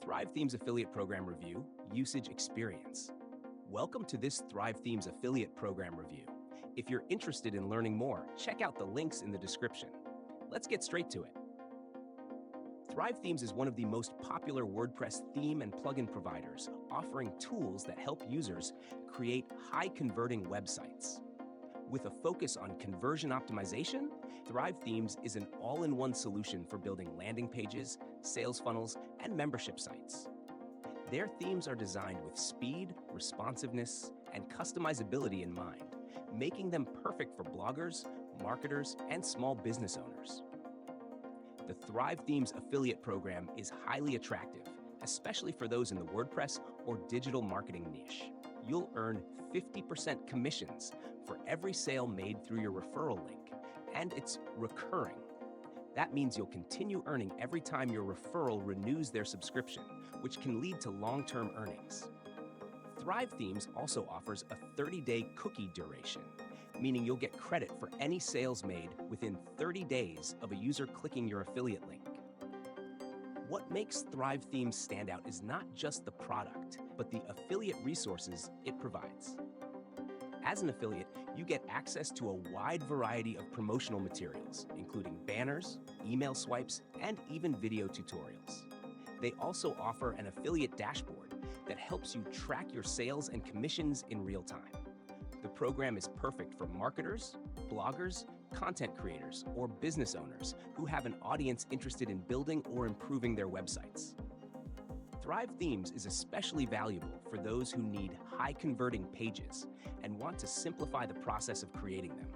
Thrive Themes Affiliate Program Review, Usage Experience. Welcome to this Thrive Themes Affiliate Program Review. If you're interested in learning more, check out the links in the description. Let's get straight to it. Thrive Themes is one of the most popular WordPress theme and plugin providers, offering tools that help users create high-converting websites. With a focus on conversion optimization, Thrive Themes is an all-in-one solution for building landing pages, sales funnels, and membership sites. Their themes are designed with speed, responsiveness, and customizability in mind, making them perfect for bloggers, marketers, and small business owners. The Thrive Themes affiliate program is highly attractive, especially for those in the WordPress or digital marketing niche. You'll earn 50% commissions for every sale made through your referral link, and it's recurring. That means you'll continue earning every time your referral renews their subscription, which can lead to long-term earnings. Thrive Themes also offers a 30-day cookie duration, meaning you'll get credit for any sales made within 30 days of a user clicking your affiliate link. What makes Thrive Themes stand out is not just the product, but the affiliate resources it provides. As an affiliate, you get access to a wide variety of promotional materials, including banners, email swipes, and even video tutorials. They also offer an affiliate dashboard that helps you track your sales and commissions in real time. The program is perfect for marketers, bloggers, content creators, or business owners who have an audience interested in building or improving their websites. Thrive Themes is especially valuable for those who need high-converting pages and want to simplify the process of creating them.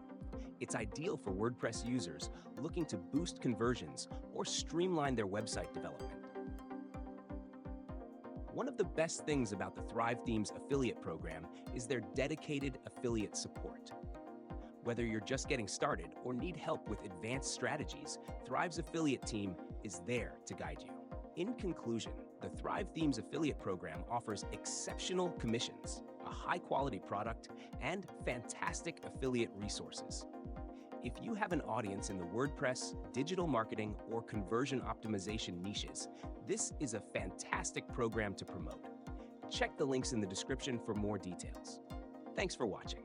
It's ideal for WordPress users looking to boost conversions or streamline their website development. One of the best things about the Thrive Themes affiliate program is their dedicated affiliate support. Whether you're just getting started or need help with advanced strategies, Thrive's affiliate team is there to guide you. In conclusion, the Thrive Themes affiliate program offers exceptional commissions, a high-quality product, and fantastic affiliate resources. If you have an audience in the WordPress, digital marketing, or conversion optimization niches, this is a fantastic program to promote. Check the links in the description for more details. Thanks for watching.